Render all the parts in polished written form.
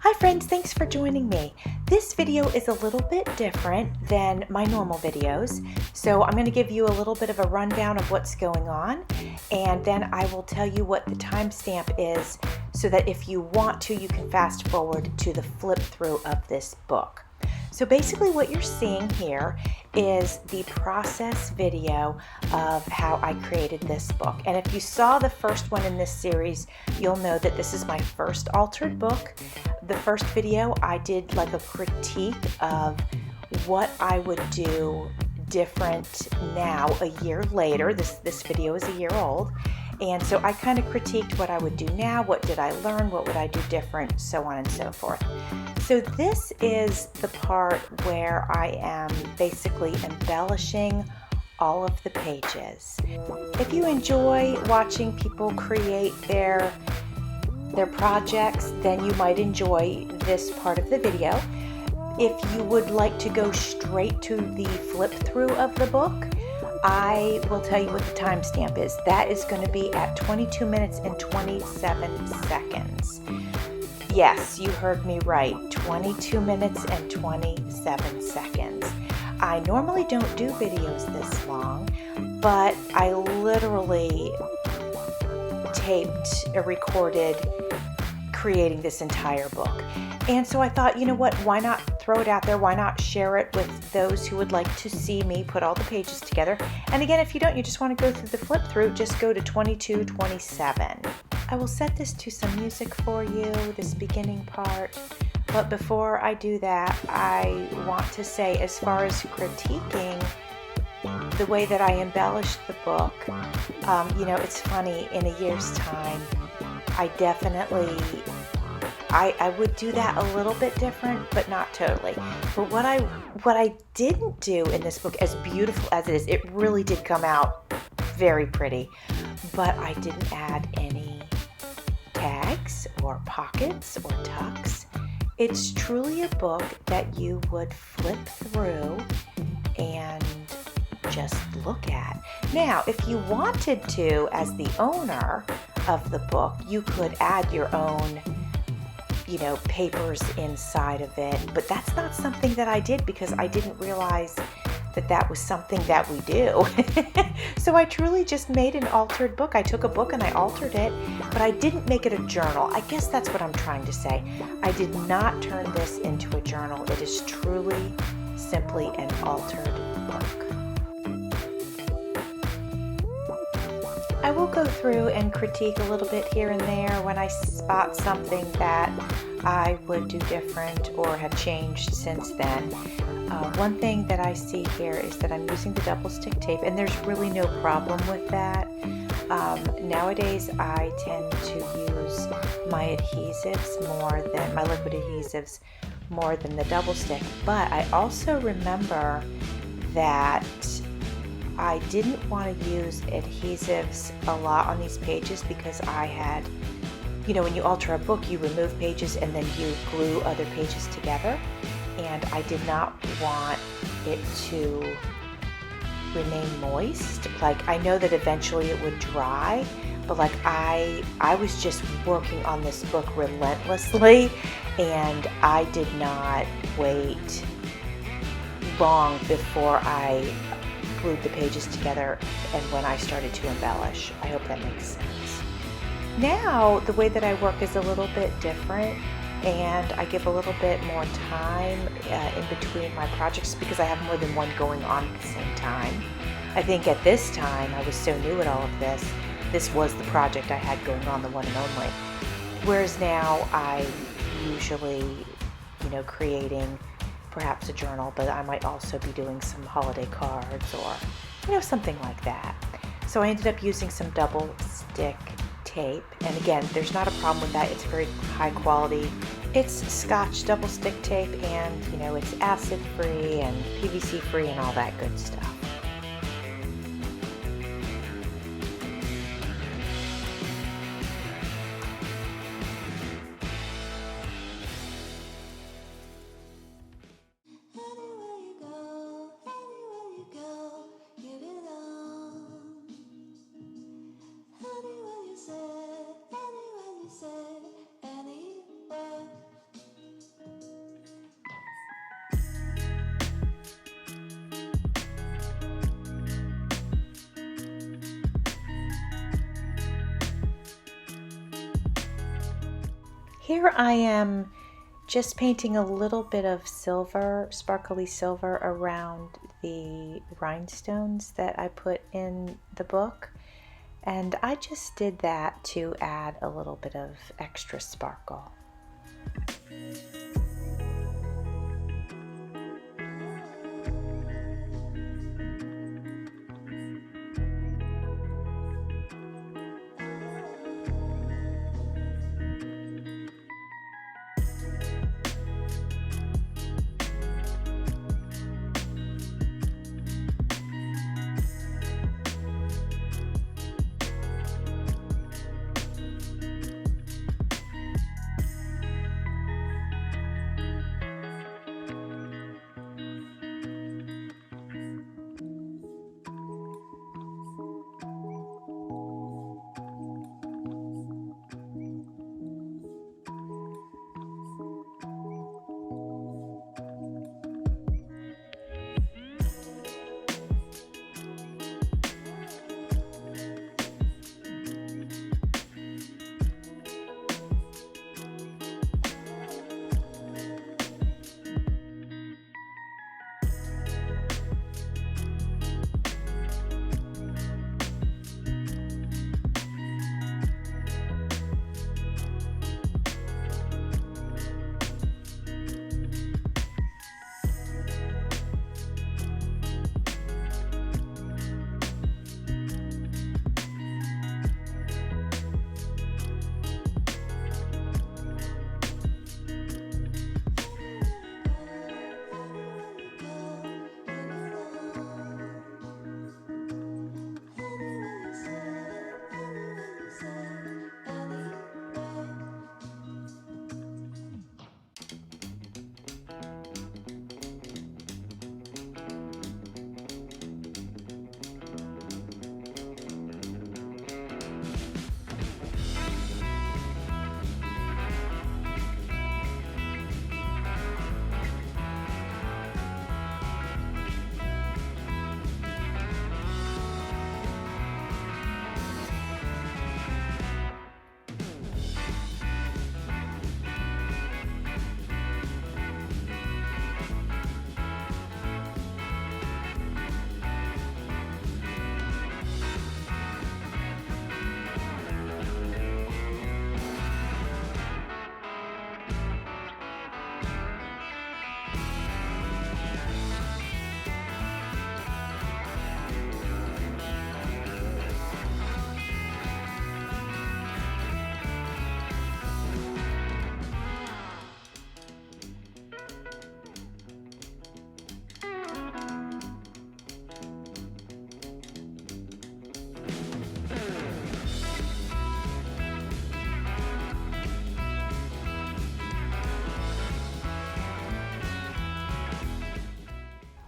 Hi friends, thanks for joining me. This video is a little bit different than my normal videos, so I'm going to give you a little bit of a rundown of what's going on, and then I will tell you what the timestamp is so that if you want to, you can fast forward to the flip through of this book. So basically what you're seeing here is the process video of how I created this book. And if you saw the first one in this series, you'll know that this is my first altered book. The first video I did like a critique of what I would do different now a year later. This video is a year old. And so I kind of critiqued what I would do now, what did I learn, what would I do different, so on and so forth. So this is the part where I am basically embellishing all of the pages. If you enjoy watching people create their projects, then you might enjoy this part of the video. If you would like to go straight to the flip through of the book, I will tell you what the timestamp is. That is going to be at 22 minutes and 27 seconds. Yes, you heard me right. 22 minutes and 27 seconds. I normally don't do videos this long, but I literally taped or recorded creating this entire book. And so I thought, you know what, why not throw it out there? Why not share it with those who would like to see me put all the pages together? And again, if you don't, you just want to go through the flip through, just go to 22:27. I will set this to some music for you, this beginning part. But before I do that, I want to say, as far as critiquing the way that I embellished the book, it's funny, in a year's time, I definitely I would do that a little bit different, but not totally. But what I didn't do in this book, as beautiful as it is, it really did come out very pretty, but I didn't add any tags or pockets or tucks. It's truly a book that you would flip through and just look at. Now, if you wanted to, as the owner of the book, you could add your own papers inside of it, but that's not something that I did because I didn't realize that that was something that we do. So I truly just made an altered book. I took a book and I altered it, but I didn't make it a journal. I guess that's what I'm trying to say. I did not turn this into a journal. It is truly simply an altered book. I will go through and critique a little bit here and there when I spot something that I would do different or have changed since then. One thing that I see here is that I'm using the double stick tape, and there's really no problem with that. Nowadays I tend to use my liquid adhesives more than the double stick, but I also remember that I didn't want to use adhesives a lot on these pages because I had, when you alter a book, you remove pages and then you glue other pages together. And I did not want it to remain moist. Like, I know that eventually it would dry, but like I was just working on this book relentlessly, and I did not wait long before I glued the pages together and when I started to embellish. I hope that makes sense. Now the way that I work is a little bit different, and I give a little bit more time in between my projects because I have more than one going on at the same time. I think at this time I was so new at all of this. This was the project I had going on, the one and only. Whereas now I usually, creating perhaps a journal, but I might also be doing some holiday cards or, something like that. So I ended up using some double stick tape, and again, there's not a problem with that. It's very high quality. It's Scotch double stick tape, and it's acid free and PVC free and all that good stuff. Here I am just painting a little bit of silver, sparkly silver, around the rhinestones that I put in the book. And I just did that to add a little bit of extra sparkle.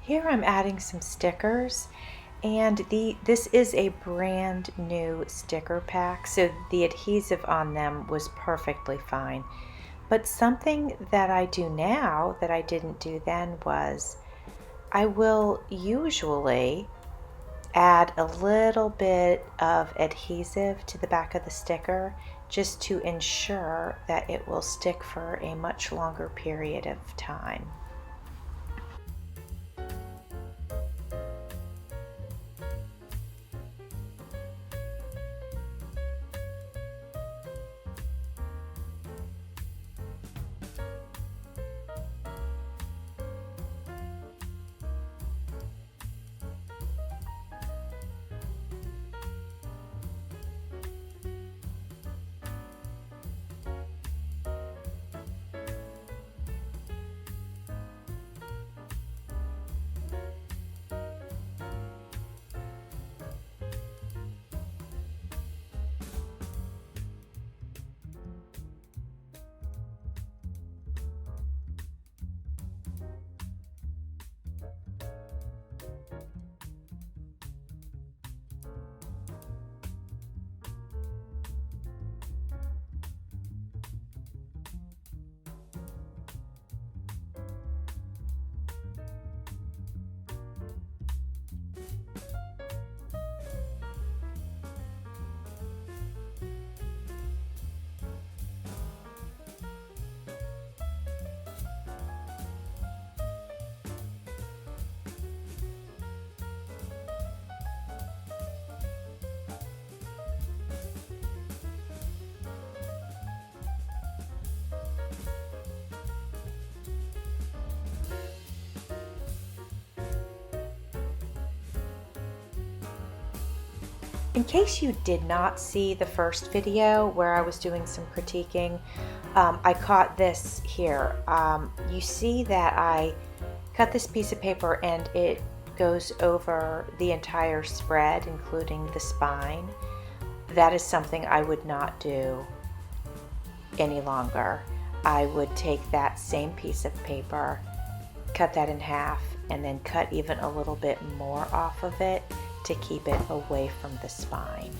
Here I'm adding some stickers, and this is a brand new sticker pack, so the adhesive on them was perfectly fine. But something that I do now that I didn't do then was I will usually add a little bit of adhesive to the back of the sticker just to ensure that it will stick for a much longer period of time. In case you did not see the first video where I was doing some critiquing, I caught this here. You see that I cut this piece of paper and it goes over the entire spread, including the spine. That is something I would not do any longer. I would take that same piece of paper, cut that in half, and then cut even a little bit more off of it to keep it away from the spine.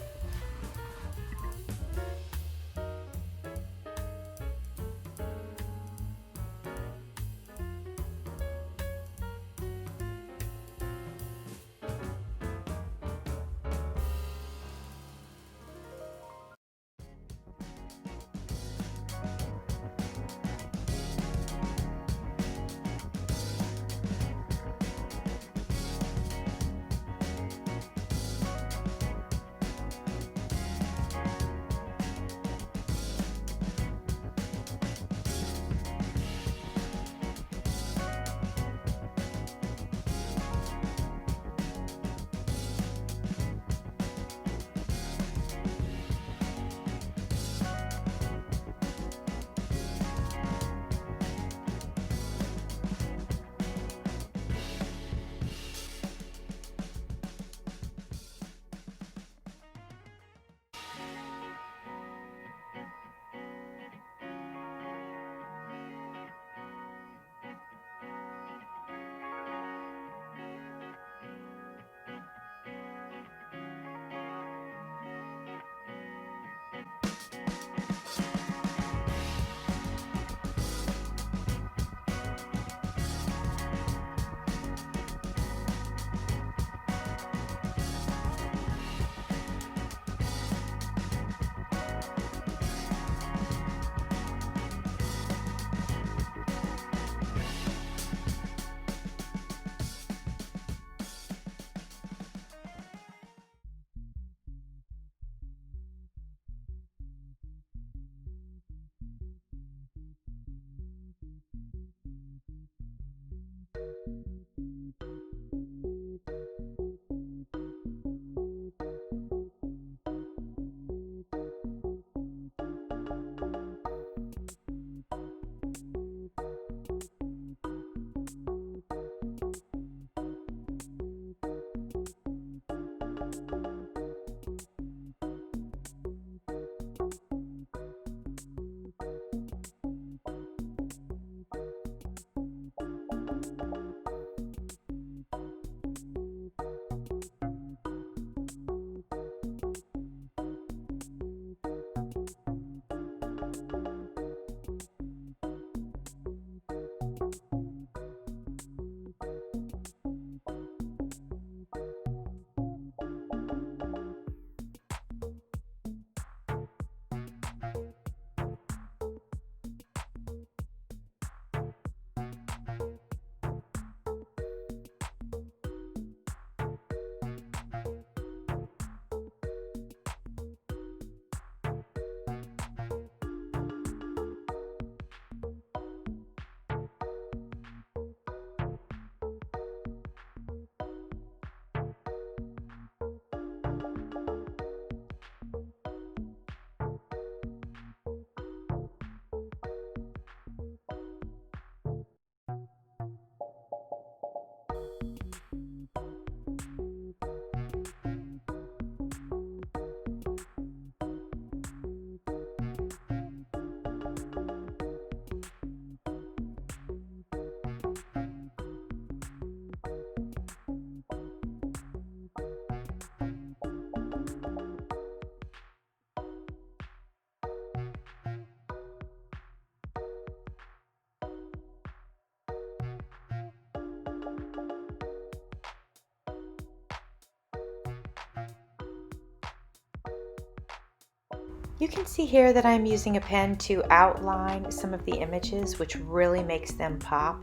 You can see here that I'm using a pen to outline some of the images, which really makes them pop,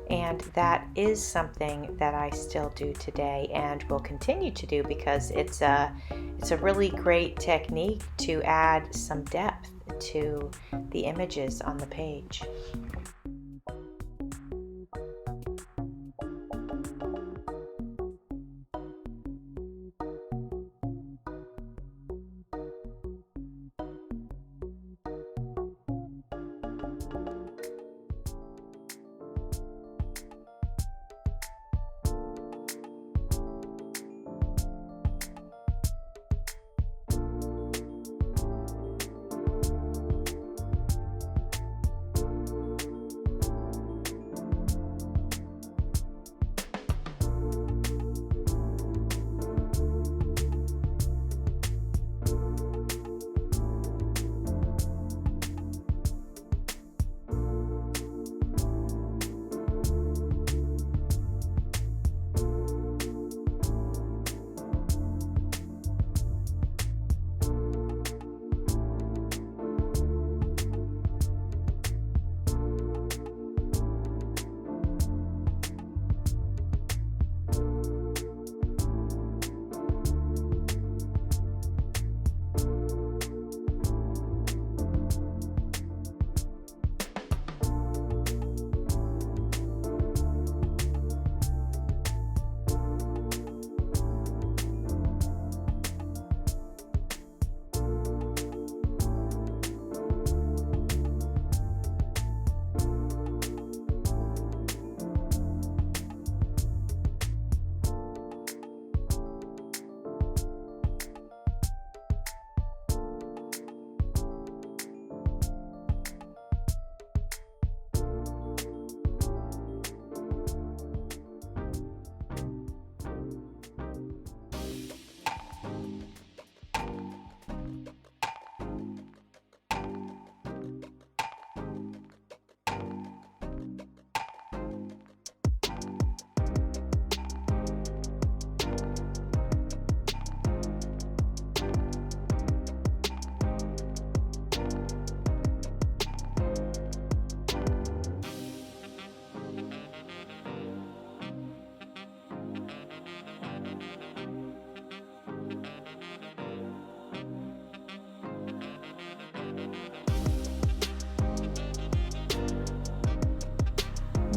and that is something that I still do today and will continue to do because it's a really great technique to add some depth to the images on the page.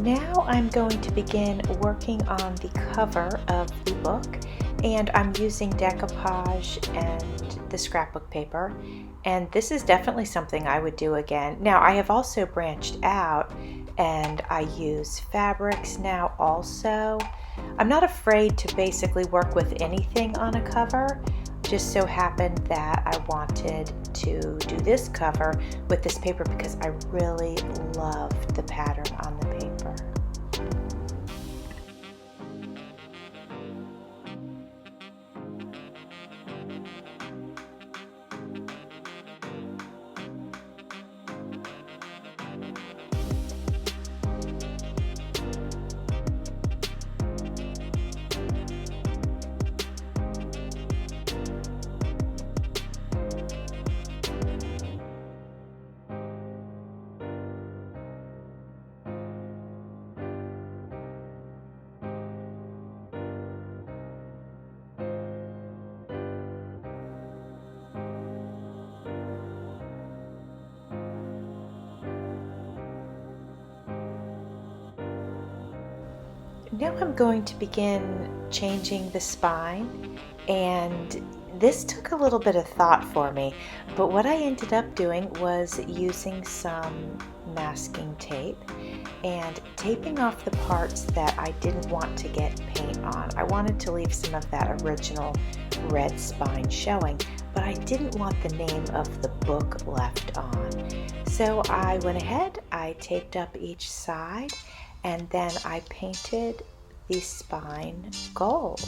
now I'm going to begin working on the cover of the book, and I'm using decoupage and the scrapbook paper, and this is definitely something I would do again. Now I have also branched out and I use fabrics now also. I'm not afraid to basically work with anything on a cover. Just so happened that I wanted to do this cover with this paper because I really loved the pattern on the paper. Now I'm going to begin changing the spine, and this took a little bit of thought for me, but what I ended up doing was using some masking tape and taping off the parts that I didn't want to get paint on. I wanted to leave some of that original red spine showing, but I didn't want the name of the book left on. So I went ahead, I taped up each side, and then I painted the spine gold.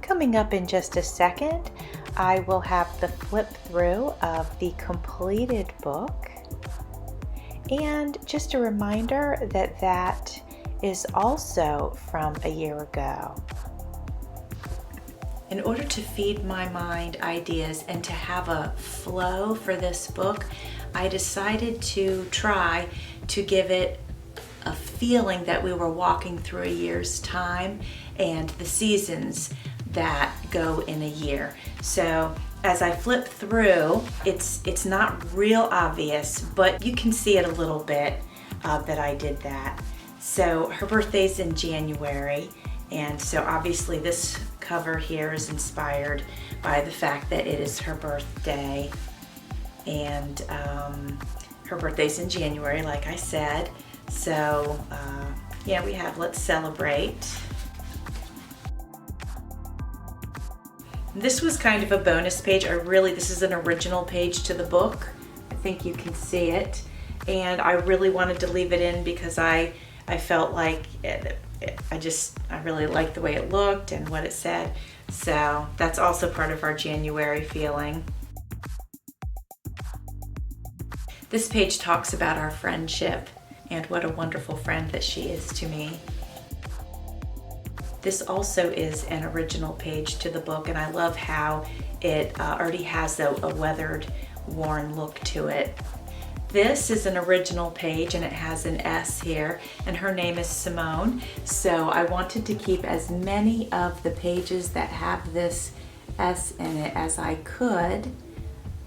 Coming up in just a second, I will have the flip through of the completed book. And just a reminder that that is also from a year ago. In order to feed my mind ideas and to have a flow for this book, I decided to try to give it a feeling that we were walking through a year's time and the seasons that go in a year. So as I flip through, it's not real obvious, but you can see it a little bit that I did that. So her birthday's in January, and so obviously this cover here is inspired by the fact that it is her birthday. and her birthday's in January, like I said. So yeah, we have Let's Celebrate. This was kind of a bonus page. This is an original page to the book. I think you can see it. And I really wanted to leave it in because I felt like I really liked the way it looked and what it said. So that's also part of our January feeling. This page talks about our friendship and what a wonderful friend that she is to me. This also is an original page to the book, and I love how it already has a weathered, worn look to it. This is an original page and it has an S here, and her name is Simone. So I wanted to keep as many of the pages that have this S in it as I could,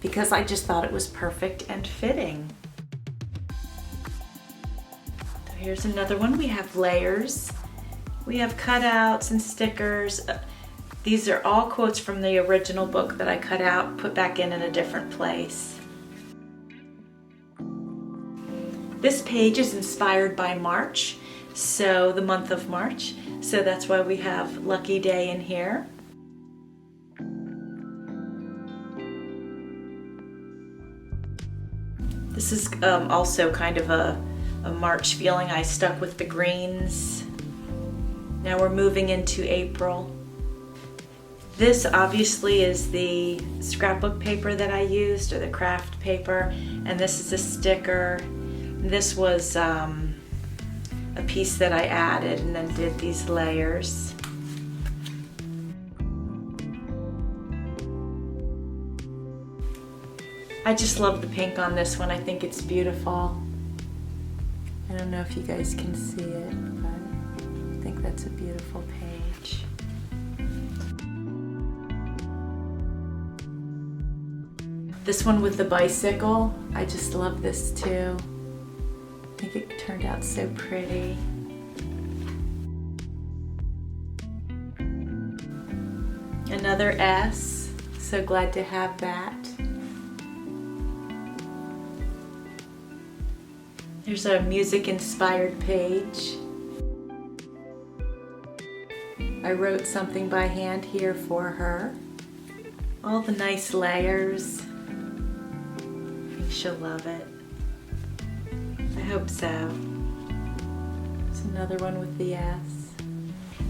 because I just thought it was perfect and fitting. So here's another one. We have layers. We have cutouts and stickers. These are all quotes from the original book that I cut out, put back in a different place. This page is inspired by March, so the month of March. So that's why we have Lucky Day in here. This is also kind of a March feeling. I stuck with the greens. Now we're moving into April. This obviously is the scrapbook paper that I used, or the craft paper, and this is a sticker. This was a piece that I added and then did these layers. I just love the pink on this one. I think it's beautiful. I don't know if you guys can see it, but I think that's a beautiful page. This one with the bicycle, I just love this too. I think it turned out so pretty. Another S, so glad to have that. There's a music-inspired page. I wrote something by hand here for her. All the nice layers. I think she'll love it. I hope so. There's another one with the S.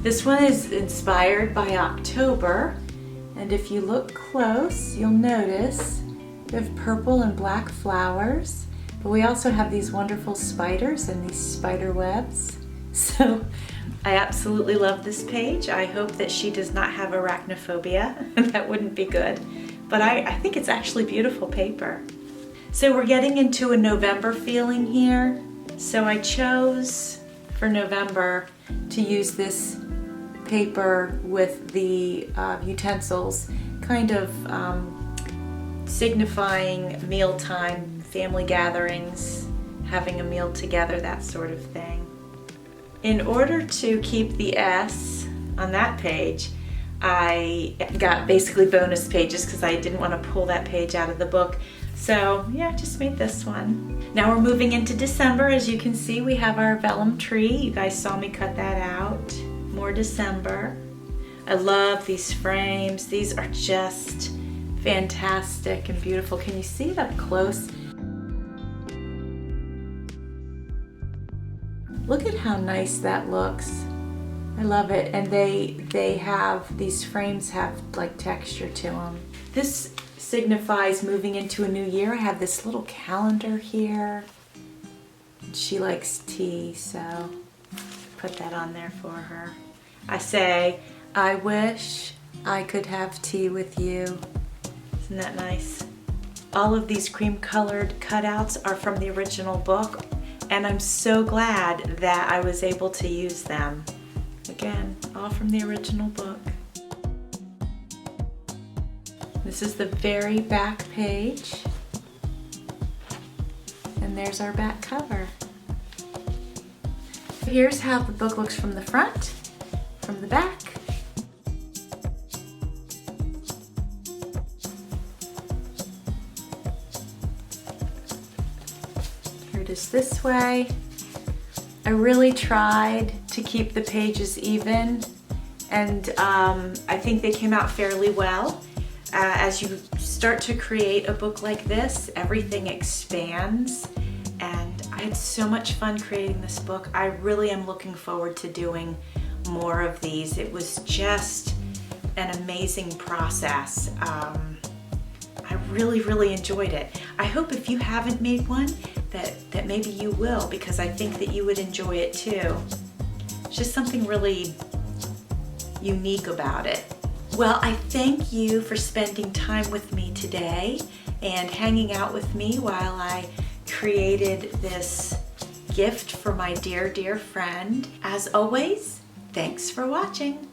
This one is inspired by October, and if you look close, you'll notice we have purple and black flowers, but we also have these wonderful spiders and these spider webs. So I absolutely love this page. I hope that she does not have arachnophobia. That wouldn't be good. But I think it's actually beautiful paper. So we're getting into a November feeling here. So I chose for November to use this paper with the utensils, kind of signifying mealtime, family gatherings, having a meal together, that sort of thing. In order to keep the S on that page, I got basically bonus pages because I didn't want to pull that page out of the book. So yeah, I just made this one. Now we're moving into December. As you can see, we have our vellum tree. You guys saw me cut that out. More December. I love these frames. These are just fantastic and beautiful. Can you see it up close? Look at how nice that looks. I love it. And they have, these frames have like texture to them. This signifies moving into a new year. I have this little calendar here. She likes tea, so put that on there for her. I say, I wish I could have tea with you. Isn't that nice? All of these cream colored cutouts are from the original book, and I'm so glad that I was able to use them. Again, all from the original book. This is the very back page, and there's our back cover. Here's how the book looks from the front, from the back. it is this way. I really tried to keep the pages even, and I think they came out fairly well. As you start to create a book like this, everything expands, and I had so much fun creating this book. I really am looking forward to doing more of these. It was just an amazing process. I really enjoyed it. I hope if you haven't made one that maybe you will, because I think that you would enjoy it too. It's just something really unique about it. Well, I thank you for spending time with me today and hanging out with me while I created this gift for my dear friend. As always, thanks for watching.